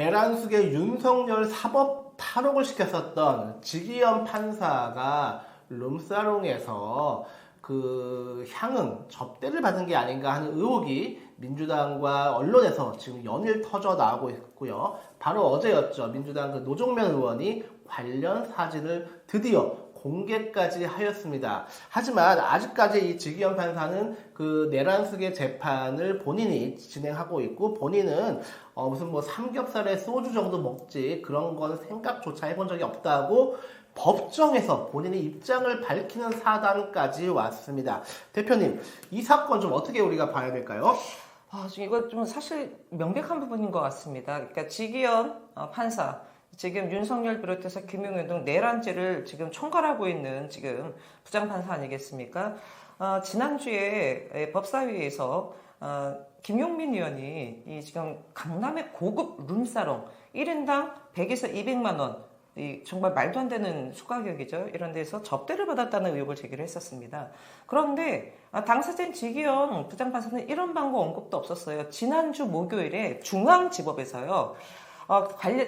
내란숙의 윤석열 사법 탈옥을 시켰었던 지기현 판사가 룸사롱에서 그 향응, 접대를 받은 게 아닌가 하는 의혹이 민주당과 언론에서 지금 연일 터져 나오고 있고요. 바로 어제였죠. 민주당 그 노종면 의원이 관련 사진을 드디어 공개까지 하였습니다. 하지만 아직까지 이 지기현 판사는 그 내란숙의 재판을 본인이 진행하고 있고, 본인은 무슨 뭐 삼겹살에 소주 정도 먹지 그런 건 생각조차 해본 적이 없다고 법정에서 본인의 입장을 밝히는 사단까지 왔습니다. 대표님, 이 사건 좀 어떻게 우리가 봐야 될까요? 이거 좀 사실 명백한 부분인 것 같습니다. 그러니까 지기현 판사, 지금 윤석열 비롯해서 김용현 등 내란죄를 지금 총괄하고 있는 지금 부장판사 아니겠습니까? 지난주에 법사위에서 김용민 의원이 이 지금 강남의 고급 룸사롱 1인당 100에서 200만 원, 정말 말도 안 되는 수가격이죠. 이런 데서 접대를 받았다는 의혹을 제기를 했었습니다. 그런데 당사자인 지기현 부장판사는 이런 방법 언급도 없었어요. 지난주 목요일에 중앙지법에서요.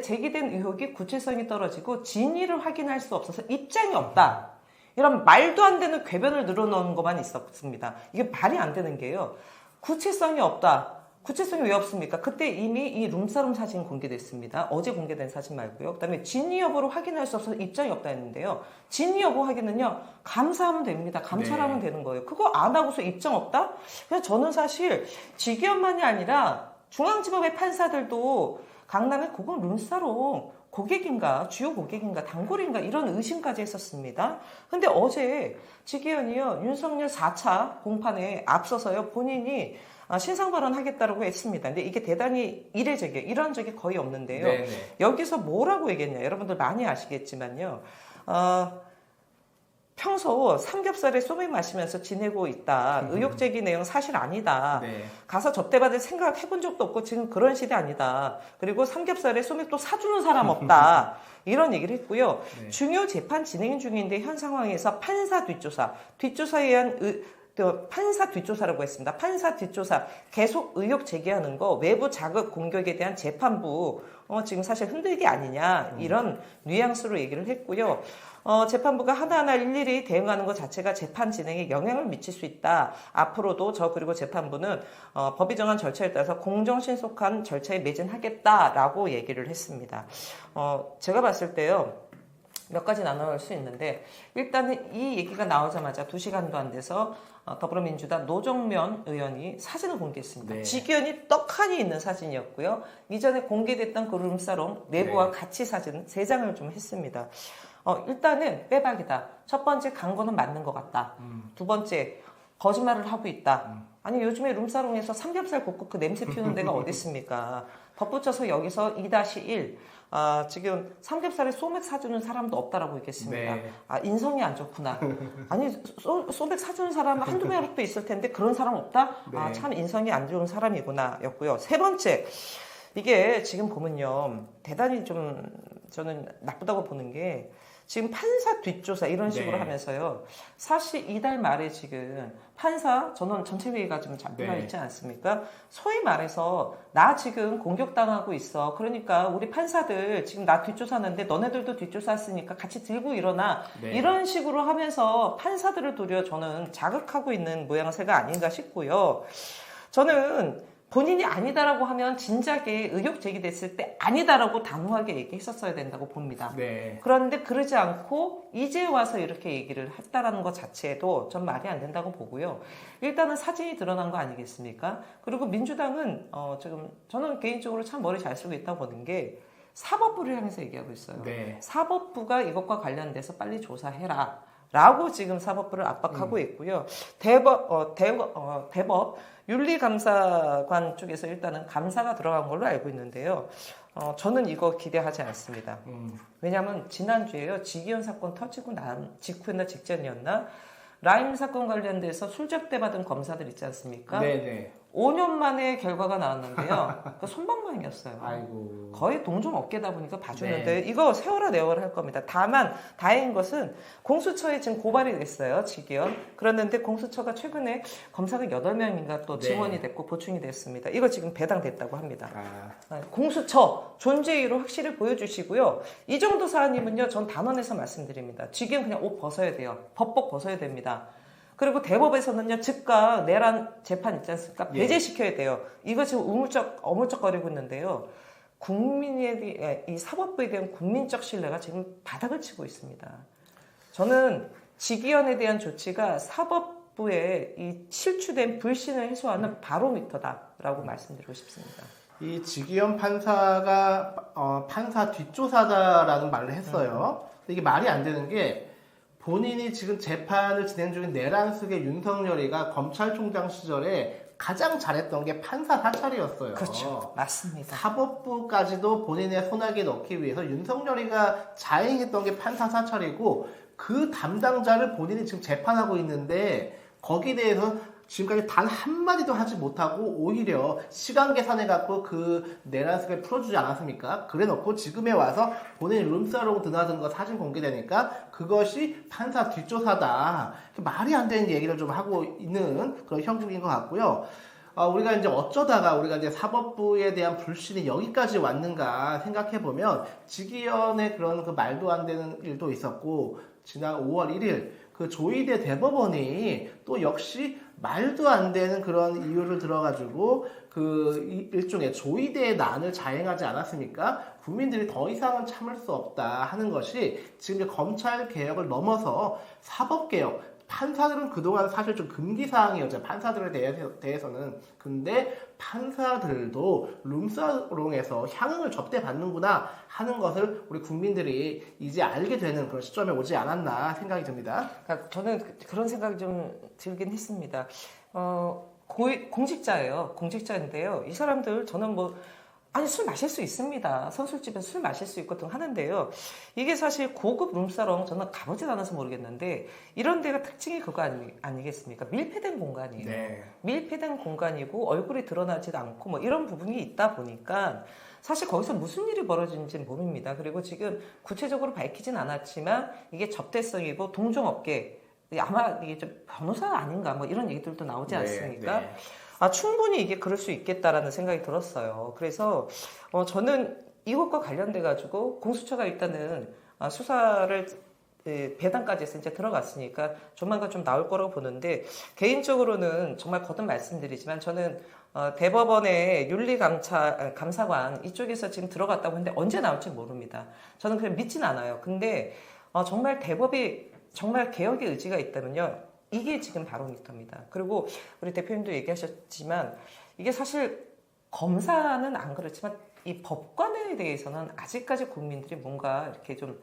제기된 의혹이 구체성이 떨어지고 진위를 확인할 수 없어서 입장이 없다. 이런 말도 안 되는 궤변을 늘어놓은 것만 있었습니다. 이게 말이 안 되는 게요. 구체성이 없다. 구체성이 왜 없습니까? 그때 이미 이 룸사롱 사진 공개됐습니다. 어제 공개된 사진 말고요. 그다음에 진위 여부를 확인할 수 없어서 입장이 없다 했는데요. 진위 여부 확인은요. 감사하면 됩니다. 감찰하면 되는 거예요. 그거 안 하고서 입장 없다? 그래서 저는 사실 지기현만이 아니라 중앙지법의 판사들도 강남의 고급 룸사롱 고객인가, 주요 고객인가, 단골인가 이런 의심까지 했었습니다. 근데 어제 지기현이요. 윤석열 4차 공판에 앞서서요. 본인이 신상 발언하겠다라고 했습니다. 근데 이게 대단히 이례적이에요. 이런 적이 거의 없는데요. 네네. 여기서 뭐라고 얘기했냐. 여러분들 많이 아시겠지만요. 평소 삼겹살에 소맥 마시면서 지내고 있다. 의혹 제기 내용 사실 아니다. 네. 가서 접대받을 생각 해본 적도 없고 지금 그런 시대 아니다. 그리고 삼겹살에 소맥 또 사주는 사람 없다. 이런 얘기를 했고요. 네. 중요 재판 진행 중인데 현 상황에서 판사 뒷조사에 의한 판사 뒷조사라고 했습니다. 판사 뒷조사 계속 의혹 제기하는 거 외부 자극 공격에 대한 재판부 지금 사실 흔들기 아니냐 이런 뉘앙스로 얘기를 했고요. 재판부가 하나하나 일일이 대응하는 것 자체가 재판 진행에 영향을 미칠 수 있다. 앞으로도 그리고 재판부는 법이 정한 절차에 따라서 공정신속한 절차에 매진하겠다라고 얘기를 했습니다. 제가 봤을 때요. 몇 가지 나눠볼 수 있는데 일단은 이 얘기가 나오자마자 2시간도 안 돼서 더불어민주당 노종면 의원이 사진을 공개했습니다. 네. 지기현이 떡하니 있는 사진이었고요. 이전에 공개됐던 그 룸사롱 내부와 같이 사진 3장을 좀 했습니다. 일단은 빼박이다. 첫 번째 광고는 맞는 것 같다. 두 번째 거짓말을 하고 있다. 아니 요즘에 룸사롱에서 삼겹살 굽고 그 냄새 피우는 데가 어디 있습니까? 덧붙여서 여기서 2-1 지금 삼겹살에 소맥 사주는 사람도 없다라고 했겠습니까? 네. 인성이 안 좋구나. 아니 소맥 사주는 사람 한두 명도 있을 텐데 그런 사람 없다? 네. 참 인성이 안 좋은 사람이구나 였고요. 세 번째 이게 지금 보면요. 대단히 좀 저는 나쁘다고 보는 게 지금 판사 뒷조사 이런 식으로 하면서요. 사실 이달 말에 지금 판사 전원 전체회의가 좀 잡혀가 있지 않습니까? 소위 말해서 나 지금 공격당하고 있어. 그러니까 우리 판사들 지금 나 뒷조사하는데 너네들도 뒷조사했으니까 같이 들고 일어나. 이런 식으로 하면서 판사들을 도리어 저는 자극하고 있는 모양새가 아닌가 싶고요. 저는 본인이 아니다라고 하면 진작에 의혹 제기됐을 때 아니다라고 단호하게 얘기했었어야 된다고 봅니다. 네. 그런데 그러지 않고 이제 와서 이렇게 얘기를 했다라는 것 자체도 전 말이 안 된다고 보고요. 일단은 사진이 드러난 거 아니겠습니까? 그리고 민주당은 지금 저는 개인적으로 참 머리 잘 쓰고 있다고 보는 게 사법부를 향해서 얘기하고 있어요. 네. 사법부가 이것과 관련돼서 빨리 조사해라. 라고 지금 사법부를 압박하고 있고요. 대법 윤리감사관 쪽에서 일단은 감사가 들어간 걸로 알고 있는데요. 저는 이거 기대하지 않습니다. 왜냐하면 지난주에요. 지기현 사건 터지고 난 직후였나 직전이었나 라임 사건 관련돼서 술접대 받은 검사들 있지 않습니까? 네네. 5년 만에 결과가 나왔는데요. 그 솜방망이였어요. 아이고. 거의 동종 업계다 보니까 봐주는데 네. 이거 세월아 내월아 할 겁니다. 다만 다행인 것은 공수처에 지금 고발이 됐어요. 직위원. 그랬는데 공수처가 최근에 검사가 8명인가 또 네. 증원이 됐고 보충이 됐습니다. 이거 지금 배당됐다고 합니다. 아, 공수처 존재 이유를 확실히 보여주시고요. 이 정도 사안이면요. 전 단언해서 말씀드립니다. 직위원 그냥 옷 벗어야 돼요. 법복 벗어야 됩니다. 그리고 대법에서는요, 즉각 내란 재판 있지 않습니까? 예. 배제시켜야 돼요. 이거 지금 어물쩍거리고 있는데요. 국민의 이 사법부에 대한 국민적 신뢰가 지금 바닥을 치고 있습니다. 저는 직위원에 대한 조치가 사법부의 이 실추된 불신을 해소하는 바로미터다라고 말씀드리고 싶습니다. 이 직위원 판사가 판사 뒷조사다라는 말을 했어요. 근데 이게 말이 안 되는 게 본인이 지금 재판을 진행 중인 내란숙의 윤석열이가 검찰총장 시절에 가장 잘했던 게 판사 사찰이었어요. 그렇죠. 맞습니다. 사법부까지도 본인의 손아귀에 넣기 위해서 윤석열이가 자행했던 게 판사 사찰이고 그 담당자를 본인이 지금 재판하고 있는데 거기에 대해서 지금까지 단 한마디도 하지 못하고 오히려 시간 계산해갖고 그 내란습을 풀어주지 않았습니까? 그래 놓고 지금에 와서 본인이 룸사롱 드나든 거 사진 공개되니까 그것이 판사 뒷조사다. 말이 안 되는 얘기를 좀 하고 있는 그런 형국인 것 같고요. 우리가 이제 어쩌다가 우리가 이제 사법부에 대한 불신이 여기까지 왔는가 생각해보면 직위원의 그런 그 말도 안 되는 일도 있었고 지난 5월 1일 그 조희대 대법원이 또 역시 말도 안 되는 그런 이유를 들어가지고 그 일종의 조희대의 난을 자행하지 않았습니까? 국민들이 더 이상은 참을 수 없다 하는 것이 지금 이제 검찰 개혁을 넘어서 사법 개혁. 판사들은 그동안 사실 좀 금기사항이었죠. 판사들에 대해서는. 근데 판사들도 룸사롱에서 향응을 접대받는구나 하는 것을 우리 국민들이 이제 알게 되는 그런 시점에 오지 않았나 생각이 듭니다. 그러니까 저는 그런 생각이 좀 들긴 했습니다. 공직자예요. 공직자인데요. 이 사람들 저는 아니 술 마실 수 있습니다. 선술집에서 술 마실 수 있고 등 하는데요. 이게 사실 고급 룸사롱 저는 가보진 않아서 모르겠는데 이런 데가 특징이 그거 아니겠습니까? 밀폐된 공간이에요. 네. 밀폐된 공간이고 얼굴이 드러나지도 않고 이런 부분이 있다 보니까 사실 거기서 무슨 일이 벌어지는지는 모릅니다. 그리고 지금 구체적으로 밝히진 않았지만 이게 접대성이고 동종업계 아마 이게 좀 변호사 아닌가 이런 얘기들도 나오지 않습니까? 네. 충분히 이게 그럴 수 있겠다라는 생각이 들었어요. 그래서 저는 이것과 관련돼 가지고 공수처가 일단은 수사를 배당까지 해서 이제 들어갔으니까 조만간 좀 나올 거라고 보는데 개인적으로는 정말 거듭 말씀드리지만 저는 대법원의 윤리감사관 이쪽에서 지금 들어갔다고 했는데 언제 나올지 모릅니다. 저는 그냥 믿진 않아요. 근데 정말 대법이 정말 개혁의 의지가 있다면요. 이게 지금 바로미터입니다. 그리고 우리 대표님도 얘기하셨지만 이게 사실 검사는 안 그렇지만 이 법관에 대해서는 아직까지 국민들이 뭔가 이렇게 좀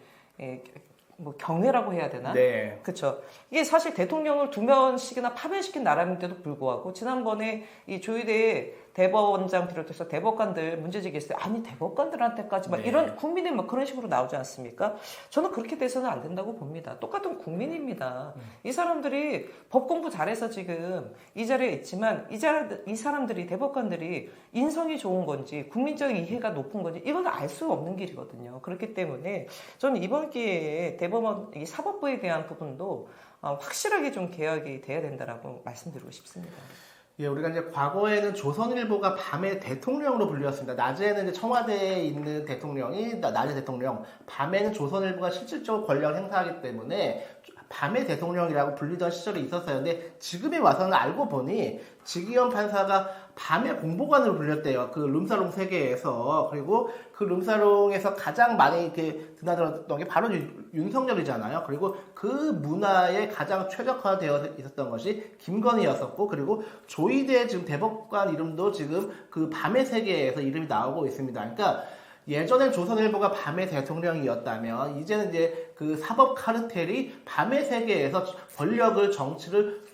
경외라고 해야 되나? 네. 그렇죠. 이게 사실 대통령을 2번씩이나 파면시킨 나라인데도 불구하고 지난번에 이 조희대 대법원장 비롯해서 대법관들 문제제기했을 때 아니 대법관들한테까지 네. 이런 국민이 그런 식으로 나오지 않습니까? 저는 그렇게 돼서는 안 된다고 봅니다. 똑같은 국민입니다. 이 사람들이 법 공부 잘해서 지금 이 자리에 있지만 이 사람들이 대법관들이 인성이 좋은 건지 국민적 이해가 높은 건지 이건 알 수 없는 길이거든요. 그렇기 때문에 저는 이번 기회에 대법원 이 사법부에 대한 부분도 확실하게 좀 개혁이 돼야 된다라고 말씀드리고 싶습니다. 예, 우리가 이제 과거에는 조선일보가 밤에 대통령으로 불렸습니다. 낮에는 이제 청와대에 있는 대통령이 낮에 대통령, 밤에는 조선일보가 실질적으로 권력을 행사하기 때문에 밤의 대통령이라고 불리던 시절이 있었어요. 근데 지금에 와서는 알고 보니 직위원 판사가 밤의 공보관으로 불렸대요. 그 룸사롱 세계에서. 그리고 그 룸사롱에서 가장 많이 이렇게 드나들었던 게 바로 윤석열이잖아요. 그리고 그 문화에 가장 최적화되어 있었던 것이 김건희였었고, 그리고 조희대 지금 대법관 이름도 지금 그 밤의 세계에서 이름이 나오고 있습니다. 그러니까 예전엔 조선일보가 밤의 대통령이었다면 이제는 이제 그 사법 카르텔이 밤의 세계에서 권력을 정치를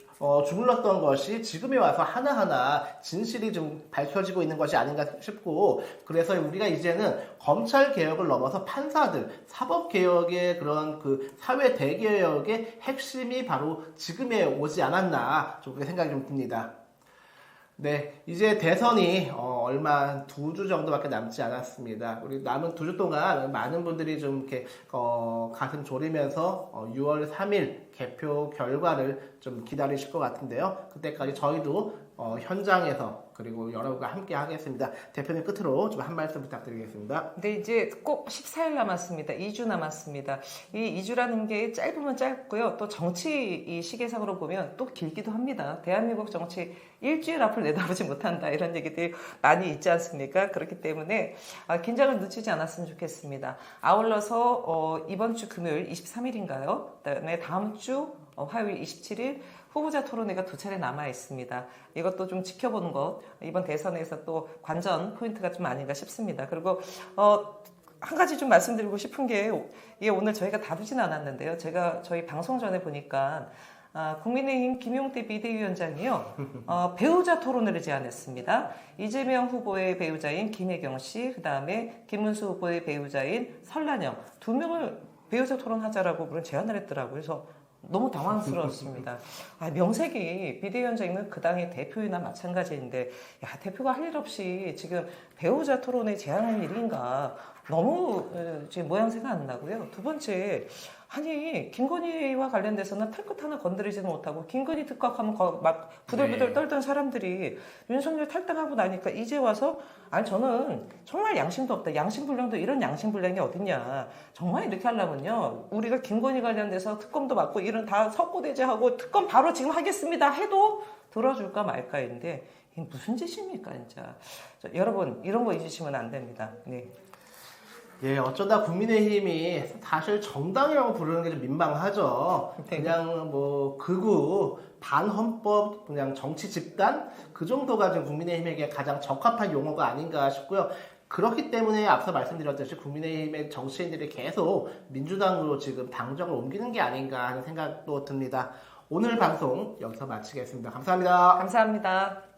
주물렀던 것이 지금에 와서 하나하나 진실이 좀 밝혀지고 있는 것이 아닌가 싶고, 그래서 우리가 이제는 검찰 개혁을 넘어서 판사들, 사법 개혁의 그런 그 사회 대개혁의 핵심이 바로 지금에 오지 않았나 좀 그렇게 생각이 좀 듭니다. 네, 이제 대선이 얼마 2주 정도밖에 남지 않았습니다. 우리 남은 2주 동안 많은 분들이 좀 이렇게 가슴 졸이면서 6월 3일 개표 결과를 좀 기다리실 것 같은데요. 그때까지 저희도 현장에서 그리고 여러분과 함께 하겠습니다. 대표님 끝으로 좀 한 말씀 부탁드리겠습니다. 근데 이제 꼭 14일 남았습니다. 2주 남았습니다. 이 2주라는 게 짧으면 짧고요. 또 정치 이 시계상으로 보면 또 길기도 합니다. 대한민국 정치 일주일 앞을 내다보지 못한다. 이런 얘기들이 많이 있지 않습니까? 그렇기 때문에 긴장을 늦추지 않았으면 좋겠습니다. 아울러서 이번 주 금요일 23일인가요? 그다음에 다음 주 화요일 27일 후보자 토론회가 2차례 남아 있습니다. 이것도 좀 지켜보는 것, 이번 대선에서 또 관전 포인트가 좀 아닌가 싶습니다. 그리고 한 가지 좀 말씀드리고 싶은 게 이게 오늘 저희가 다루진 않았는데요. 제가 저희 방송 전에 보니까 국민의힘 김용태 비대위원장이요 배우자 토론회를 제안했습니다. 이재명 후보의 배우자인 김혜경 씨, 그 다음에 김문수 후보의 배우자인 설란영 2명을 배우자 토론하자라고 그런 제안을 했더라고요. 그래서 너무 당황스러웠습니다. 명색이 비대위원장이면 그 당의 대표이나 마찬가지인데, 야, 대표가 할 일 없이 지금 배우자 토론에 제안한 일인가. 너무 지금 모양새가 안 나고요. 두 번째, 아니, 김건희와 관련돼서는 털끝 하나 건드리지는 못하고, 김건희 특검하면 막 부들부들 떨던 사람들이 윤석열 탈당하고 나니까 이제 와서, 아니, 저는 정말 양심도 없다. 양심불량도 이런 양심불량이 어딨냐. 정말 이렇게 하려면요. 우리가 김건희 관련돼서 특검도 받고 이런 다 석고대죄하고 특검 바로 지금 하겠습니다 해도 들어줄까 말까인데, 이게 무슨 짓입니까, 진짜. 여러분, 이런 거 잊으시면 안 됩니다. 네. 예, 어쩌다 국민의힘이 사실 정당이라고 부르는 게 좀 민망하죠. 네. 그냥 뭐 극우, 반헌법, 그냥 정치 집단 그 정도가 지금 국민의힘에게 가장 적합한 용어가 아닌가 싶고요. 그렇기 때문에 앞서 말씀드렸듯이 국민의힘의 정치인들이 계속 민주당으로 지금 당정을 옮기는 게 아닌가 하는 생각도 듭니다. 오늘 방송 여기서 마치겠습니다. 감사합니다. 감사합니다.